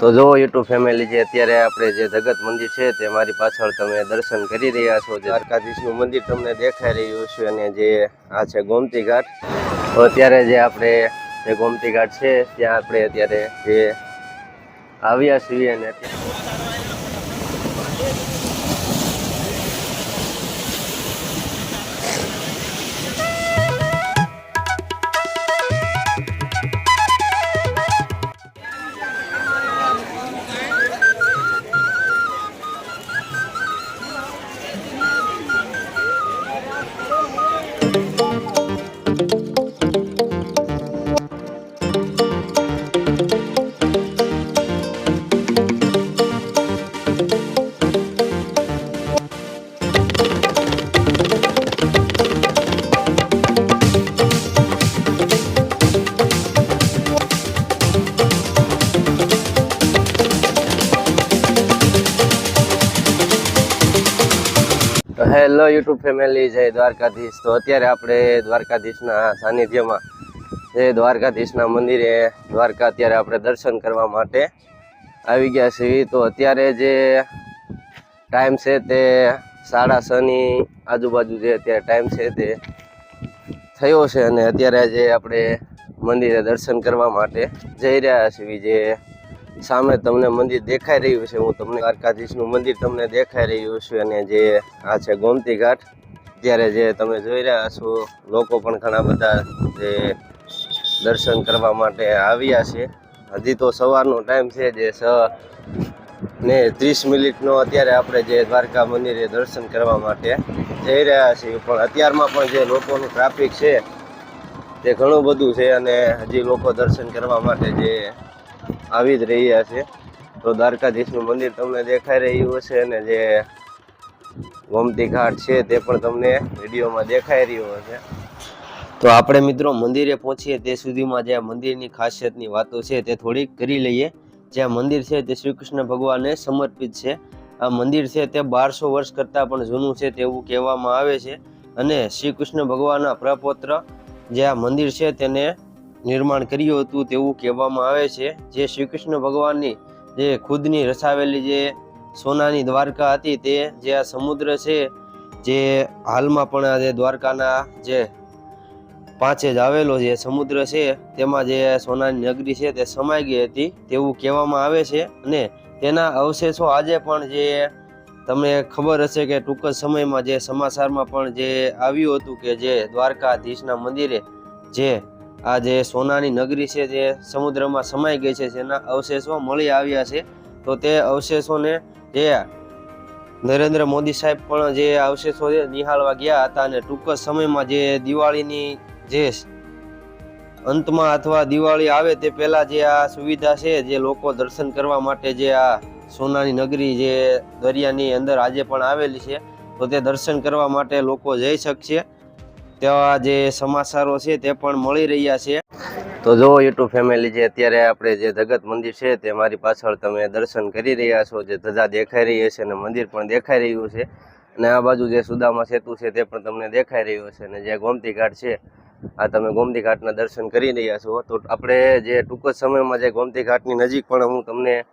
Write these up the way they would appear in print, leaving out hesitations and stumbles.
તો જો YouTube family જે અત્યારે આપણે જે જગત મંદિર છે તે મારી પાછળ તમે દર્શન કરી રહ્યા છો. દ્વારકાધીશનું મંદિર તમને દેખાઈ રહ્યું છે અને જે આ છે ગોમતી ઘાટ. તો અત્યારે જે આપણે જે ગોમતી ઘાટ છે ત્યાં આપણે અત્યારે જે આવ્યા છીએ અને હેલો યુટ્યુબ ફેમિલી, જય દ્વારકાધીશ. તો અત્યારે આપણે દ્વારકાધીશના સાનિધ્યમાં જે દ્વારકાધીશના મંદિરે દ્વારકા અત્યારે આપણે દર્શન કરવા માટે આવી ગયા છીએ. તો અત્યારે જે ટાઈમ છે તે 6:30ની આજુબાજુ જે અત્યારે ટાઈમ છે તે થયો છે અને અત્યારે જે આપણે મંદિરે દર્શન કરવા માટે જઈ રહ્યા છીએ. જે સામે તમને મંદિર દેખાઈ રહ્યું છે, હું તમને દ્વારકાધીશનું મંદિર તમને દેખાઈ રહ્યું છે અને જે આ છે ગોમતી ઘાટ. અત્યારે જે તમે જોઈ રહ્યા છો લોકો પણ ઘણા બધા જે દર્શન કરવા માટે આવ્યા છે. હજી તો સવારનો ટાઈમ છે, જે 6:30 અત્યારે આપણે જે દ્વારકા મંદિરે દર્શન કરવા માટે જઈ રહ્યા છીએ. પણ અત્યારમાં પણ જે લોકોનું ટ્રાફિક છે તે ઘણું બધું છે અને હજી લોકો દર્શન કરવા માટે જે આવી જ રહ્યા છે. તો દ્વારકાધીશનું મંદિર તમને દેખાઈ રહ્યું છે અને જે ગોમતી ઘાટ છે તે પણ તમને વિડીયોમાં દેખાઈ રહ્યો છે. તો આપણે મિત્રો મંદિરે પહોંચીએ તે સુધીમાં જે મંદિરની ખાસિયતની વાતો છે તે થોડીક કરી લઈએ. જે મંદિર છે તે શ્રી કૃષ્ણ ભગવાનને સમર્પિત છે. આ મંદિર છે તે 1200 વર્ષ કરતાં પણ જૂનું છે તેવું કહેવામાં આવે છે અને શ્રી કૃષ્ણ ભગવાનના પ્રપૌત્ર જે આ મંદિર છે તેને નિર્માણ કર્યું હતું તેવું કહેવામાં આવે છે. જે શ્રી કૃષ્ણ ભગવાનની જે ખુદની રચાવેલી જે સોનાની દ્વારકા હતી તે જે આ સમુદ્ર છે, જે હાલમાં પણ જે દ્વારકાના જે પાંચે જ આવેલો જે સમુદ્ર છે તેમાં જે સોનાની નગરી છે તે સમાઈ ગઈ હતી તેવું કહેવામાં આવે છે અને તેના અવશેષો આજે પણ જે તમને ખબર હશે કે ટૂંક જ સમયમાં જે સમાચારમાં પણ જે આવ્યું હતું કે જે દ્વારકાધીશના મંદિરે જે આ જે સોનાની નગરી છે જે સમુદ્રમાં સમાઈ ગઈ છે તેના અવશેષો મળી આવ્યા છે. તો તે અવશેષોને જે નરેન્દ્ર મોદી સાહેબ પણ જે અવશેષો નિહાળવા ગયા હતા અને ટૂંક જ સમયમાં જે દિવાળીની જે અંતમાં અથવા દિવાળી આવે તે પહેલા જે આ સુવિધા છે જે લોકો દર્શન કરવા માટે જે આ સોનાની નગરી જે દરિયાની અંદર આજે પણ આવેલી છે તો તે દર્શન કરવા માટે લોકો જઈ શકશે તેવા જે સમાચારો છે તે પણ મળી રહ્યા છે. તો જો યુટ્યુબ ફેમિલી, જે અત્યારે આપણે જે જગત મંદિર છે તે મારી પાછળ તમે દર્શન કરી રહ્યા છો. જે ધજા દેખાઈ રહી છે અને મંદિર પણ દેખાઈ રહ્યું છે અને આ બાજુ જે સુદામા સેતુ છે તે પણ તમને દેખાઈ રહ્યો છે અને જે ગોમતી ઘાટ છે આ તમે ગોમતી ઘાટના દર્શન કરી રહ્યા છો. તો આપણે જે ટૂંક જ સમયમાં જે ગોમતી ઘાટની નજીક પણ હું તમને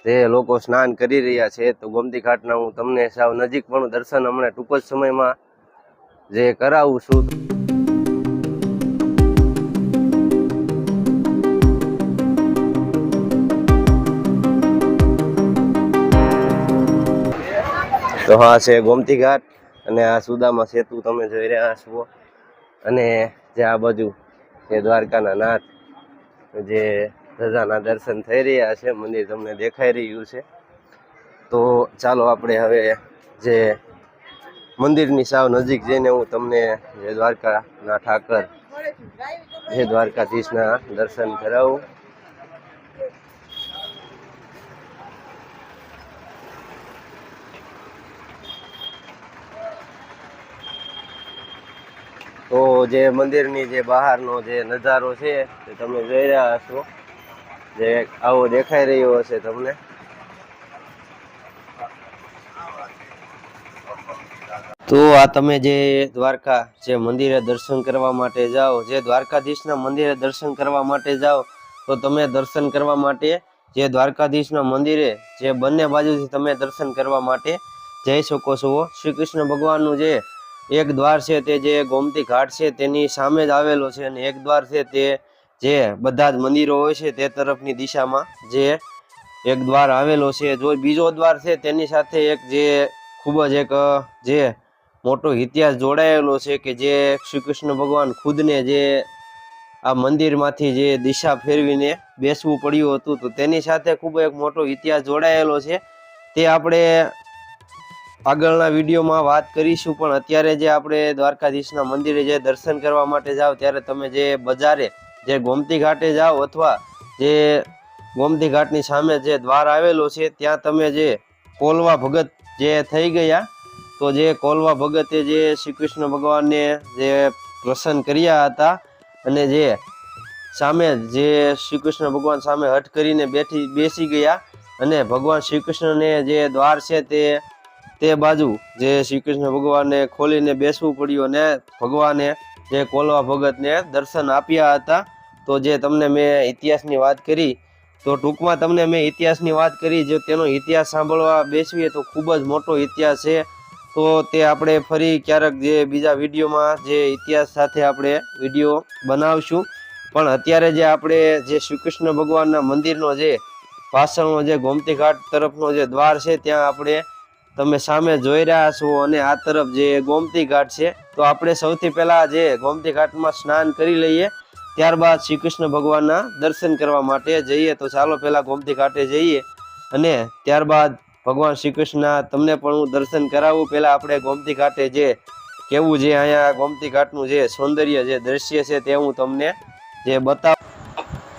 જે લોકો સ્નાન કરી રહ્યા છે તો ગોમતી ઘાટના હું તમને સાવ નજીક પણ દર્શન હમણાં ટૂંક જ સમયમાં જે કરાવું છું. તો હા છે ગોમતી ઘાટ અને આ સુદામા સેતુ તમે જોઈ રહ્યા છો અને જે આ બાજુ જે દ્વારકાના નાથ જે ધજાના દર્શન થઈ રહ્યા છે, મંદિર તમને દેખાઈ રહ્યું છે. તો ચાલો આપણે હવે જે મંદિરની સાવ નજીક જઈને હું તમને જે દ્વારકાના ઠાકર જે દ્વારકાધીશના દર્શન કરાવું. તો જે મંદિરની જે બહારનો જે નજારો છે તે તમે જોઈ રહ્યા છો, જે આવો દેખાઈ રહ્યો હશે તમને. તો આ તમે જે દ્વારકા જે મંદિરે દર્શન કરવા માટે જાઓ, જે દ્વારકાધીશના મંદિરે દર્શન કરવા માટે જાઓ તો તમે દર્શન કરવા માટે જે દ્વારકાધીશના મંદિરે જે બંને બાજુથી તમે દર્શન કરવા માટે જઈ શકો છો। શ્રી કૃષ્ણ ભગવાનનું જે એક દ્વાર છે તે જે ગોમતી ઘાટ છે તેની સામે જ આવેલો છે, અને એક દ્વાર છે તે જે બધા જ મંદિરો હોય છે તે તરફની દિશામાં જે એક દ્વાર આવેલો છે। જો બીજો દ્વાર છે તેની સાથે એક જે ખૂબ જ એક જે મોટો ઇતિહાસ જોડાયેલો છે કે જે શ્રી કૃષ્ણ ભગવાન ખુદને જે આ મંદિરમાંથી જે દિશા ફેરવીને બેસવું પડ્યું હતું, તો તેની સાથે ખૂબ એક મોટો ઇતિહાસ જોડાયેલો છે। તે આપણે આગળના વિડીયોમાં વાત કરીશું, પણ અત્યારે જે આપણે દ્વારકાધીશના મંદિરે જે દર્શન કરવા માટે જાઓ ત્યારે તમે જે બજારે જે ગોમતી ઘાટે જાઓ અથવા જે ગોમતી ઘાટની સામે જે દ્વાર આવેલો છે ત્યાં તમે જે કોલવા ભગત જે થઈ ગયા, તો જે કોલવા ભગતે જે શ્રી કૃષ્ણ ભગવાનને જે પ્રસન્ન કર્યા હતા, અને જે સામે જે શ્રી કૃષ્ણ ભગવાન સામે હઠ કરીને બેસી ગયા, અને ભગવાન શ્રી કૃષ્ણને જે દ્વાર છે તે બાજુ જે શ્રી કૃષ્ણ ભગવાનને ખોલીને બેસવું પડ્યું, અને ભગવાને જે કોલવા ભગતને દર્શન આપ્યા હતા। તો જે તમને મેં ઇતિહાસની વાત કરી, તો ટૂંકમાં તમને મેં ઇતિહાસની વાત કરી, જો તેનો ઇતિહાસ સાંભળવા બેસવીએ તો ખૂબ જ મોટો ઇતિહાસ છે। તો તે આપણે ફરી ક્યારેક જે બીજા વિડીયોમાં જે ઇતિહાસ સાથે આપણે વિડીયો બનાવશું, પણ અત્યારે જે આપણે જે શ્રી કૃષ્ણ ભગવાનના મંદિરનો જે પાછળનો જે ગોમતી ઘાટ તરફનો જે દ્વાર છે ત્યાં આપણે તમે સામે જોઈ રહ્યા છો, અને આ તરફ જે ગોમતી ઘાટ છે। તો આપણે સૌથી પહેલાં જે ગોમતી ઘાટમાં સ્નાન કરી લઈએ, ત્યારબાદ શ્રી કૃષ્ણ ભગવાનના દર્શન કરવા માટે જઈએ। તો ચાલો પહેલાં ગોમતી ઘાટે જઈએ, અને ત્યારબાદ ભગવાન શ્રી કૃષ્ણના તમને પણ હું દર્શન કરાવું। પહેલાં આપણે ગોમતી ઘાટે જે કેવું જે અહીંયા ગોમતી ઘાટનું જે સૌંદર્ય જે દ્રશ્ય છે તે હું તમને જે બતાવું।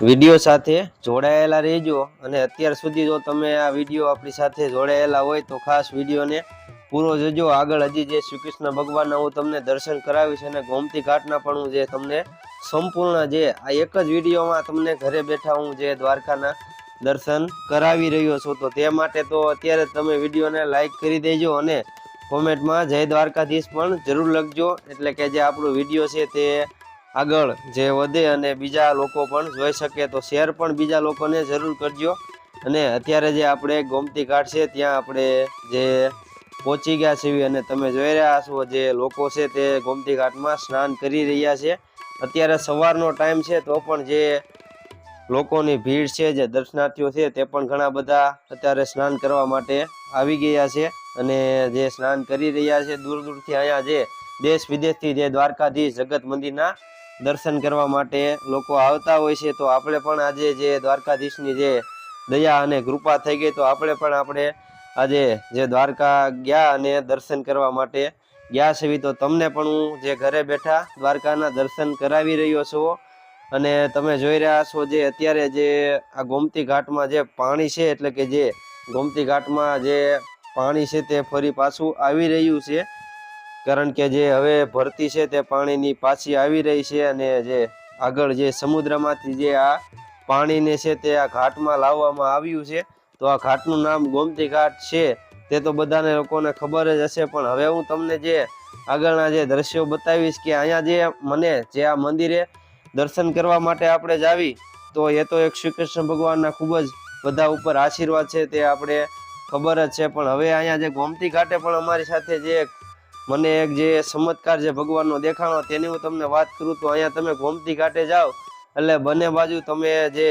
વિડીયો સાથે જોડાયેલા રહેજો, અને અત્યાર સુધી જો તમે આ વિડીયો આપણી સાથે જોડાયેલા હોય તો ખાસ વિડીયોને પૂરો જોજો। આગળ હજી જે શ્રી કૃષ્ણ ભગવાનના હું તમને દર્શન કરાવીશ, અને ગોમતી ઘાટના પણ હું જે તમને સંપૂર્ણ જે આ એક જ વિડીયોમાં તમને ઘરે બેઠા હું જે દ્વારકાના દર્શન કરાવી રહ્યો છું। તો તે માટે તો અત્યારે તમે વિડીયોને લાઈક કરી દેજો, અને કોમેન્ટમાં જય દ્વારકાધીશ પણ જરૂર લખજો, એટલે કે જે આપણો વિડીયો છે તે આગળ જે વધે અને બીજા લોકો પણ જોઈ શકે। તો શેર પણ બીજા લોકોને જરૂર કરજો। અને અત્યારે જે આપણે ગોમતી ઘાટ છે ત્યાં આપણે જે પહોંચી ગયા છીએ, અને તમે જોઈ રહ્યા છો જે લોકો છે તે ગોમતી ઘાટમાં સ્નાન કરી રહ્યા છે। અત્યારે સવારનો ટાઈમ છે, તો પણ જે લોકોની ભીડ છે, જે દર્શનાર્થીઓ છે તે પણ ઘણા બધા અત્યારે સ્નાન કરવા માટે આવી ગયા છે, અને જે સ્નાન કરી રહ્યા છે દૂર દૂરથી અહીંયા જે દેશ વિદેશથી જે દ્વારકાધીશ જગત મંદિરના દર્શન કરવા માટે લોકો આવતા હોય છે। તો આપણે પણ આજે જે દ્વારકાધીશની જે દયા અને કૃપા થઈ ગઈ, તો આપણે આજે જે દ્વારકા ગયા અને દર્શન કરવા માટે ગયા છે। તો તમને પણ હું જે ઘરે બેઠા દ્વારકાના દર્શન કરાવી રહ્યો છું, અને તમે જોઈ રહ્યા છો જે અત્યારે જે આ ગોમતી ઘાટમાં જે પાણી છે, એટલે કે જે ગોમતી ઘાટમાં જે પાણી છે તે ફરી પાછું આવી રહ્યું છે, કારણ કે જે હવે ભરતી છે તે પાણીની પાછી આવી રહી છે, અને જે આગળ જે સમુદ્રમાંથી જે આ પાણીને છે તે આ ઘાટમાં લાવવામાં આવ્યું છે। તો આ ઘાટનું નામ ગોમતી ઘાટ છે તે તો બધાને લોકોને ખબર જ હશે, પણ હવે હું તમને જે આગળના જે દ્રશ્યો બતાવીશ કે અહીંયા જે મને જે આ મંદિરે દર્શન કરવા માટે આપણે જાવી, તો એ તો એક શ્રી કૃષ્ણ ભગવાનના ખૂબ જ બધા ઉપર આશીર્વાદ છે તે આપણે ખબર જ છે। પણ હવે અહીંયા જે ગોમતી ઘાટે પણ અમારી સાથે જે મને એક જે ચમત્કાર જે ભગવાનનો દેખાણો તેની હું તમને વાત કરું, તો અહીંયા તમે ગોમતી ઘાટે જાઓ એટલે બંને બાજુ તમે જે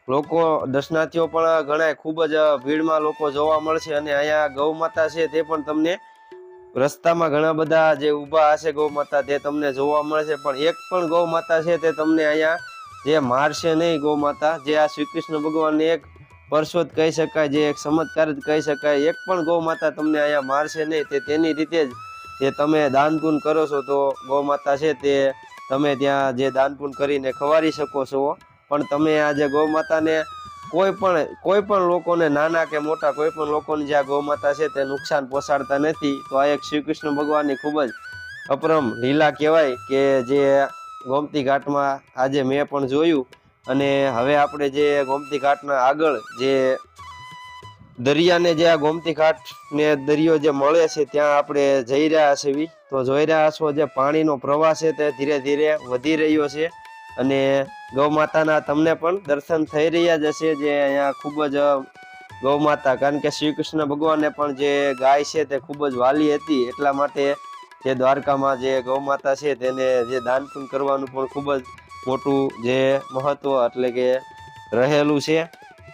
લોકો દર્શનાર્થીઓ પણ ઘણા ખૂબ જ ભીડમાં લોકો જોવા મળશે, અને અહીંયા ગૌ માતા છે તે પણ તમને રસ્તામાં ઘણા બધા જે ઊભા હશે ગૌ માતા તે તમને જોવા મળશે, પણ એક પણ ગૌ માતા છે તે તમને અહીંયા જે મારશે નહીં ગૌ માતા। જે આ શ્રી કૃષ્ણ ભગવાનને એક પરસોત કહી શકાય, જે એક ચમત્કાર જ કહી શકાય, એક પણ ગૌ માતા તમને અહીંયા મારશે નહીં। તે તેની રીતે જ જે તમે દાન પુણ્ય કરો છો, તો ગૌ માતા છે તે તમે ત્યાં જે દાન પુણ્ય કરીને ખવારી શકો છો, પણ તમે આ જે ગૌ માતાને કોઈ પણ લોકોને નાના કે મોટા કોઈ પણ લોકોની જે આ ગૌ માતા છે તે નુકસાન પહોંચાડતા નથી। તો આ એક શ્રી કૃષ્ણ ભગવાનની ખૂબ જ અપરમ લીલા કહેવાય કે જે ગોમતી ઘાટમાં આજે મેં પણ જોયું। અને હવે આપણે જે ગોમતી ઘાટના આગળ જે દરિયાને જે આ ગોમતી ઘાટ ને દરિયો જે મળે છે ત્યાં આપણે જઈ રહ્યા છીએ। તો જોઈ રહ્યા છો જે પાણીનો પ્રવાહ છે તે ધીરે ધીરે વધી રહ્યો છે, અને ગૌ માતાના તમને પણ દર્શન થઈ રહ્યા જ હશે, જે અહીંયા ખૂબ જ ગૌ માતા, કારણ કે શ્રી કૃષ્ણ ભગવાનને પણ જે ગાય છે તે ખૂબ જ વાલી હતી, એટલા માટે જે દ્વારકામાં જે ગૌ માતા છે તેને જે દાન પુણ્ય કરવાનું પણ ખૂબ જ મોટું જે મહત્વ એટલે કે રહેલું છે.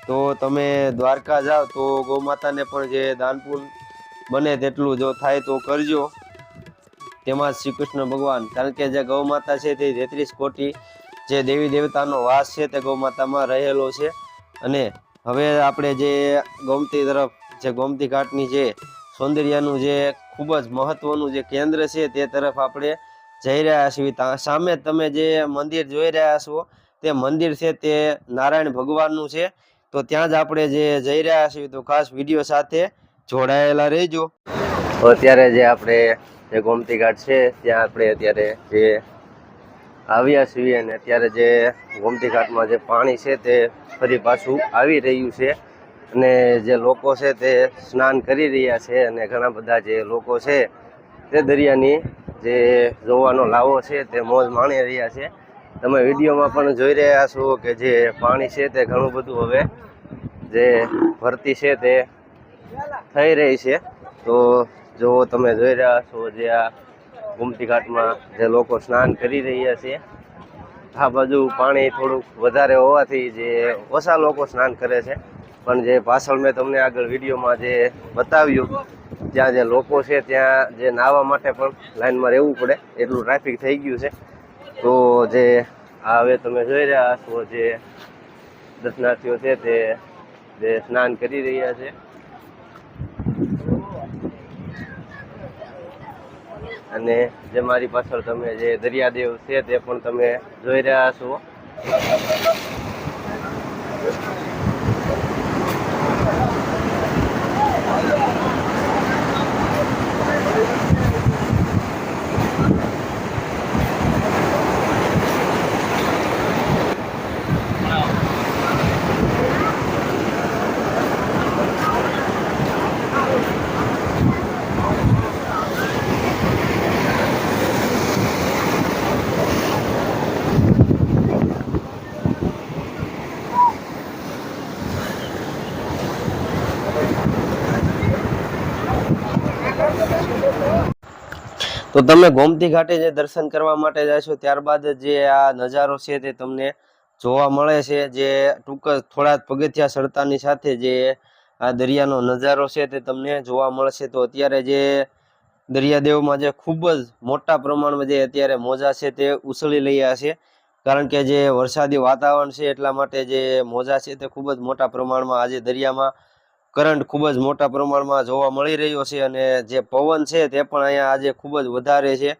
તો તમે દ્વારકા જાઓ તો ગૌ માતાને પણ જે દાન પુણ્ય બને તેટલું જો થાય તો કરજો. તેમાં શ્રી કૃષ્ણ ભગવાન, કારણ કે જે ગૌ માતા છે તે 33 કોટી જે દેવી દેવતાનો વાસ છે તે ગૌ માતામાં રહેલો છે. અને હવે આપણે જે ગોમતી તરફ, જે ગોમતી ઘાટની જે સૌંદર્યનું જે ખૂબ જ મહત્વનું જે કેન્દ્ર છે તે તરફ આપણે જઈ રહ્યા છીએ. સામે તમે જે મંદિર જોઈ રહ્યા છો તે મંદિર છે તે નારાયણ ભગવાનનું છે. તો ત્યાં જ આપણે જે જઈ રહ્યા છીએ, તો ખાસ વિડીયો સાથે જોડાયેલા રહેજો. અત્યારે જે આપણે જે ગોમતી ઘાટ છે ત્યાં આપણે અત્યારે જે આવ્યા છીએ, અને અત્યારે જે ગોમતી ઘાટમાં જે પાણી છે તે ફરી પાછું આવી રહ્યું છે, અને જે લોકો છે તે સ્નાન કરી રહ્યા છે, અને ઘણા બધા જે લોકો છે તે દરિયાની જે જોવાનો લાવો છે તે મોજ માણી રહ્યા છે. તમે વિડીયોમાં પણ જોઈ રહ્યા છો કે જે પાણી છે તે ઘણું બધું હવે જે ભરતી છે તે થઈ રહી છે. તો જો તમે જોઈ રહ્યા છો જે આ ગોમતી ઘાટમાં જે લોકો સ્નાન કરી રહ્યા છે, આ બાજુ પાણી થોડુંક વધારે હોવાથી જે ઓછા લોકો સ્નાન કરે છે, પણ જે પાછળ મેં તમને આગળ વિડીયોમાં જે બતાવ્યું ત્યાં જે લોકો છે ત્યાં જે નાહવા માટે પણ લાઈનમાં રહેવું પડે એટલું ટ્રાફિક થઈ ગયું છે. તો જે આ હવે તમે જોઈ રહ્યા છો જે દર્શનાર્થીઓ છે તે જે સ્નાન કરી રહ્યા છે, અને જે મારી પાછળ તમે જે દરિયાદેવ છે તે પણ તમે જોઈ રહ્યા છો. તો તમે ગોમતી ઘાટે જે દર્શન કરવા માટે જશો ત્યારબાદ જે આ નજારો છે તે તમને જોવા મળે છે. જે ટૂંક થોડા પગથિયા ચડતાની સાથે જે આ દરિયાનો નજારો છે તે તમને જોવા મળશે. તો અત્યારે જે દરિયાદેવમાં જે ખૂબ જ મોટા પ્રમાણમાં જે અત્યારે મોજા છે તે ઉછળી રહ્યા છે, કારણ કે જે વરસાદી વાતાવરણ છે એટલા માટે જે મોજા છે તે ખૂબ જ મોટા પ્રમાણમાં આજે દરિયામાં કરંટ ખૂબ જ મોટા પ્રમાણમાં જોવા મળી રહ્યો છે, અને જે પવન છે તે પણ અહીંયા આજે ખૂબ જ વધારે છે.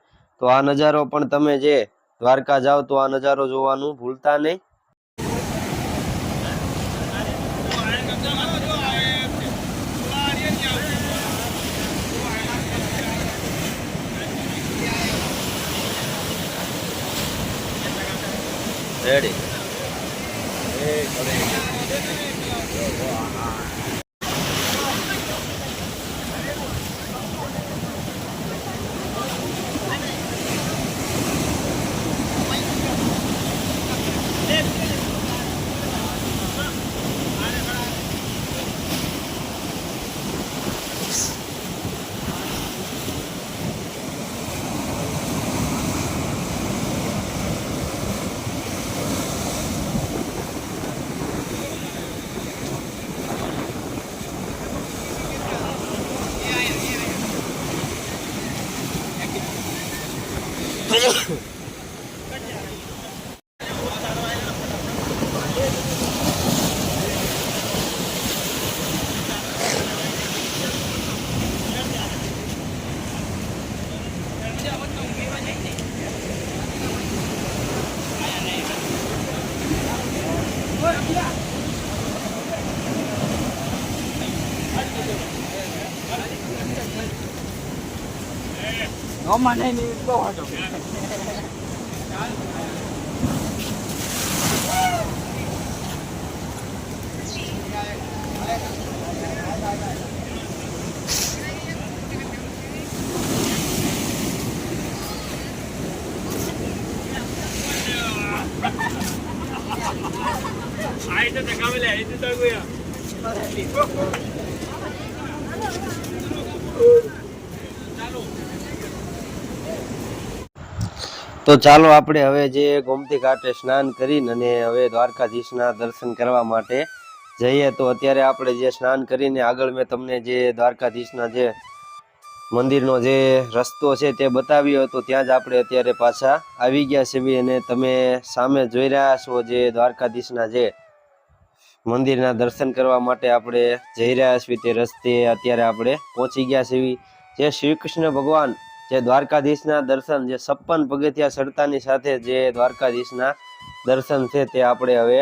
તો આ નજારો પણ તમે જે દ્વારકા જાઓ તો આ નજારો જોવાનું ભૂલતા નહીં. Ready No money ni go ato. તો ચાલો આપણે હવે જે ગોમતી ઘાટે સ્નાન કરીને અને હવે દ્વારકાધીશના દર્શન કરવા માટે જઈએ. તો અત્યારે આપણે જે સ્નાન કરીને આગળ મેં તમને જે દ્વારકાધીશના જે મંદિરનો જે રસ્તો છે તે બતાવ્યો હતો, ત્યાં જ આપણે અત્યારે પાછા આવી ગયા છીએ. અને તમે સામે જોઈ રહ્યા છો જે દ્વારકાધીશના જે મંદિરના દર્શન કરવા માટે આપણે જઈ રહ્યા છીએ તે રસ્તે અત્યારે આપણે પહોંચી ગયા છીએ. જે શ્રી કૃષ્ણ ભગવાન જે દ્વારકાધીશના દર્શન જે 56 પગથિયા ચડતાની સાથે જે દ્વારકાધીશના દર્શન છે તે આપણે હવે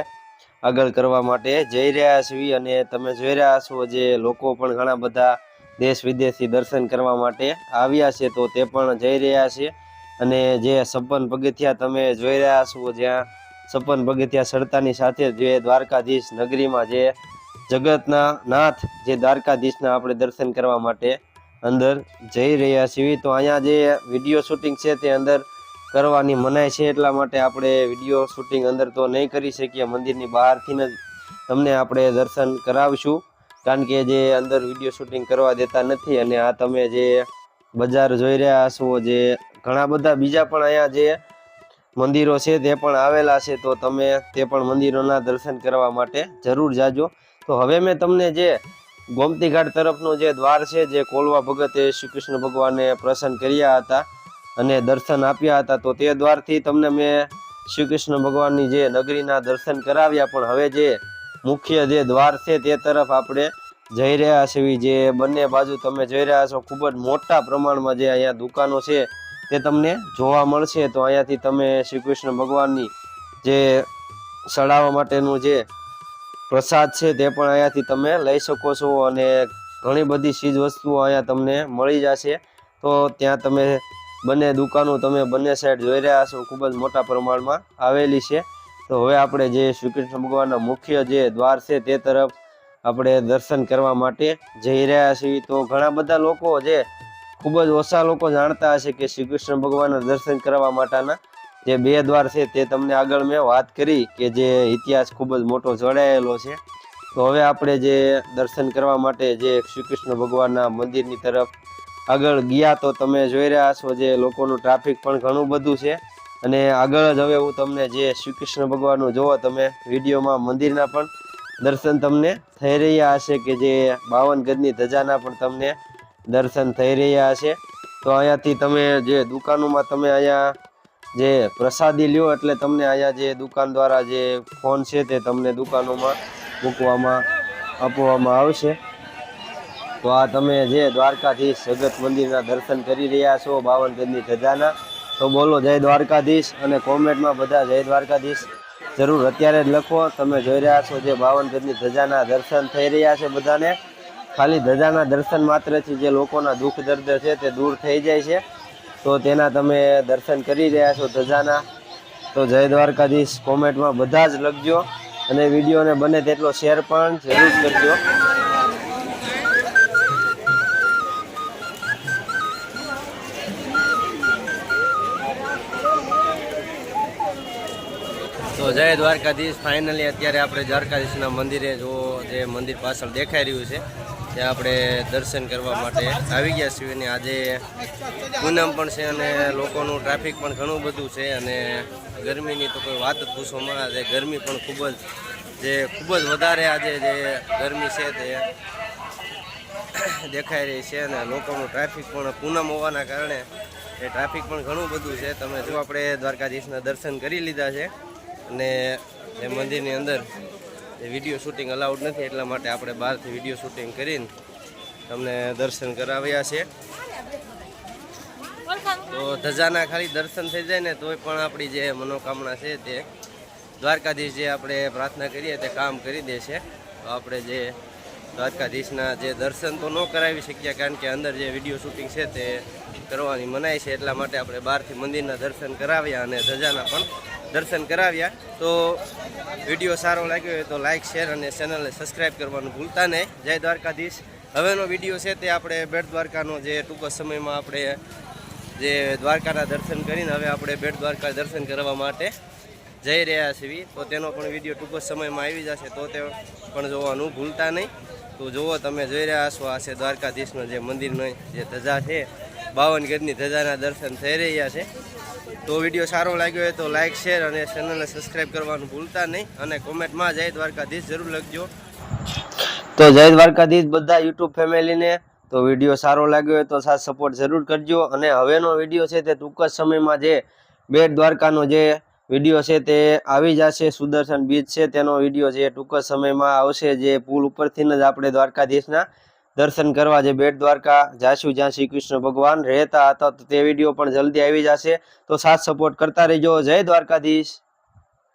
આગળ કરવા માટે જઈ રહ્યા છીએ. અને તમે જોઈ રહ્યા છો જે લોકો પણ ઘણા બધા દેશ વિદેશથી દર્શન કરવા માટે આવ્યા છે, તો તે પણ જઈ રહ્યા છે. અને જે 56 પગથિયા તમે જોઈ રહ્યા છો, જ્યાં 56 પગથિયા ચડતાની સાથે જે દ્વારકાધીશ નગરીમાં જે જગતના નાથ જે દ્વારકાધીશના આપણે દર્શન કરવા માટે અંદર જઈ રહ્યા છીએ. તો અહીંયા જે વિડીયો શૂટિંગ છે તે અંદર કરવાની મનાઈ છે, એટલા માટે આપણે વિડીયો શૂટિંગ અંદર તો નહીં કરી શકીએ. મંદિરની બહારથી જ તમને આપણે દર્શન કરાવીશું, કારણ કે જે અંદર વિડીયો શૂટિંગ કરવા દેતા નથી. અને આ તમે જે બજાર જોઈ રહ્યા છો, જે ઘણા બધા બીજા પણ અહીંયા જે મંદિરો છે તે પણ આવેલા છે, તો તમે તે પણ મંદિરોના દર્શન કરવા માટે જરૂર જાજો. તો હવે મેં તમને જે ગોમતી ઘાટ તરફનો જે દ્વાર છે, જે કોલવા ભગતે શ્રી કૃષ્ણ ભગવાને પ્રસન્ન કર્યા હતા અને દર્શન આપ્યા હતા, તો તે દ્વારથી તમને મેં શ્રી કૃષ્ણ ભગવાનની જે નગરીના દર્શન કરાવ્યા. પણ હવે જે મુખ્ય જે દ્વાર છે તે તરફ આપણે જઈ રહ્યા છીએ. જે બંને બાજુ તમે જોઈ રહ્યા છો, ખૂબ જ મોટા પ્રમાણમાં જે અહીંયા દુકાનો છે તે તમને જોવા મળશે. તો અહીંયાથી તમે શ્રી કૃષ્ણ ભગવાનની જે ચડાવવા માટેનું જે પ્રસાદ છે તે પણ અહીંયાથી તમે લઈ શકો છો. અને ઘણી બધી ચીજ વસ્તુઓ અહીંયા તમને મળી જશે. તો ત્યાં તમે બંને દુકાનો તમે બંને સાઈડ જોઈ રહ્યા છો, ખૂબ જ મોટા પ્રમાણમાં આવેલી છે. તો હવે આપણે જે શ્રી કૃષ્ણ ભગવાનના મુખ્ય જે દ્વાર છે તે તરફ આપણે દર્શન કરવા માટે જઈ રહ્યા છીએ. તો ઘણા બધા લોકો જે ખૂબ જ ઓછા લોકો જાણતા હશે કે શ્રી કૃષ્ણ ભગવાનના દર્શન કરવા માટેના જે 2 દ્વાર છે તે તમને આગળ મેં વાત કરી કે જે ઇતિહાસ ખૂબ જ મોટો જોડાયેલો છે. તો હવે આપણે જે દર્શન કરવા માટે જે શ્રી કૃષ્ણ ભગવાનના મંદિરની તરફ આગળ ગયા, તો તમે જોઈ રહ્યા છો જે લોકોનું ટ્રાફિક પણ ઘણું બધું છે. અને આગળ જ હવે હું તમને જે શ્રી કૃષ્ણ ભગવાનનું જોવો તમે વિડીયોમાં મંદિરના પણ દર્શન તમને થઈ રહ્યા હશે, કે જે 52 ગજની ધજાના પણ તમને દર્શન થઈ રહ્યા હશે. તો અહીંયાથી તમે જે દુકાનોમાં તમે અહીંયા જે પ્રસાદી લ્યો એટલે તમને અહીંયા જે દુકાન દ્વારા જે ફોન છે તે તમને દુકાનોમાં મૂકવામાં આપવામાં આવશે. તો આ તમે જે દ્વારકાધીશ જગત મંદિરના દર્શન કરી રહ્યા છો 52 ગજની ધજાના, તો બોલો જય દ્વારકાધીશ. અને કોમેન્ટમાં બધા જય દ્વારકાધીશ જરૂર અત્યારે જ લખો. તમે જોઈ રહ્યા છો જે 52 ગજની ધજાના દર્શન થઈ રહ્યા છે બધાને. ખાલી ધજાના દર્શન માત્રથી જે લોકોના દુઃખ દર્દ છે તે દૂર થઈ જાય છે. તો તેના તમે દર્શન કરી રહ્યા છો ધજાના. તો જય દ્વારકાધીશ કોમેન્ટમાં બધા જ લખજો, અને વિડીયોને બને તેટલો શેર પણ જરૂર કરજો. તો જય દ્વારકાધીશ. ફાઇનલી અત્યારે આપણે દ્વારકાધીશના મંદિરે જો જે મંદિર પાછળ દેખાઈ રહ્યું છે ત્યાં આપણે દર્શન કરવા માટે આવી ગયા છીએ. અને આજે પૂનમ પણ છે અને લોકોનું ટ્રાફિક પણ ઘણું બધું છે. અને ગરમીની તો કોઈ વાત જ પૂછવામાં આવે, ગરમી પણ ખૂબ જ વધારે આજે જે ગરમી છે તે દેખાઈ રહી છે. અને લોકોનું ટ્રાફિક પણ પૂનમ હોવાના કારણે એ ટ્રાફિક પણ ઘણું બધું છે. તમે જો આપણે દ્વારકાધીશના દર્શન કરી લીધા છે, અને એ મંદિરની અંદર વિડીયો શૂટિંગ અલાઉડ નથી, એટલા માટે આપણે બહારથી વિડીયો શૂટિંગ કરીને તમને દર્શન કરાવ્યા છે. તો ધજાના ખાલી દર્શન થઈ જાય ને તોય પણ આપણી જે મનોકામના છે તે દ્વારકાધીશ જે આપણે પ્રાર્થના કરીએ તે કામ કરી દે છે. તો આપણે જે દ્વારકાધીશના જે દર્શન તો ન કરાવી શકીએ, કારણ કે અંદર જે વિડીયો શૂટિંગ છે તે કરવાની મનાઈ છે, એટલા માટે આપણે બહારથી મંદિરના દર્શન કરાવ્યા અને ધજાના પણ દર્શન કરાવ્યા. તો વિડીયો સારો લાગ્યો હોય તો લાઇક, શેર અને ચેનલને સબસ્ક્રાઈબ કરવાનું ભૂલતા નહીં. જય દ્વારકાધીશ. હવેનો વિડીયો છે તે આપણે બેટ દ્વારકાનો જે ટૂંક સમયમાં આપણે જે દ્વારકાના દર્શન કરીને હવે આપણે બેટ દ્વારકા દર્શન કરવા માટે જઈ રહ્યા છીએ. તો તેનો પણ વિડીયો ટૂંક સમયમાં આવી જશે. તો તે પણ જોવાનું ભૂલતા નહીં. તો જુઓ તમે જોઈ રહ્યા છો આ છે દ્વારકાધીશનો જે મંદિરનો જે ધજા છે 52 ગજની ધજાના દર્શન થઈ રહ્યા છે. તો વિડીયો સારો લાગ્યો હોય તો લાઇક શેર અને ચેનલને સબસ્ક્રાઈબ કરવાનું ભૂલતા નહીં અને કોમેન્ટમાં જય દ્વારકાધીશ જરૂર લખજો. તો જય દ્વારકાધીશ બધા યુટ્યુબ ફેમિલીને. તો વિડીયો સારો લાગ્યો હોય તો સાથ સપોર્ટ જરૂર કરજો. અને હવેનો વિડીયો છે તે ટૂંક જ સમયમાં જે બેટ દ્વારકાનો જે વિડીયો છે તે આવી જશે. સુદર્શન બીચ છે તેનો વિડીયો છે ટૂંક જ સમયમાં આવશે. જે પુલ ઉપરથી જ આપણે દ્વારકાધીશના દર્શન કરવા જે બેટ દ્વારકા જાશું જ્યાં શ્રી કૃષ્ણ ભગવાન રહેતા હતા, તો તે વિડીયો પણ જલ્દી આવી જશે. તો સાથ સપોર્ટ કરતા રહેજો. જય દ્વારકાધીશ.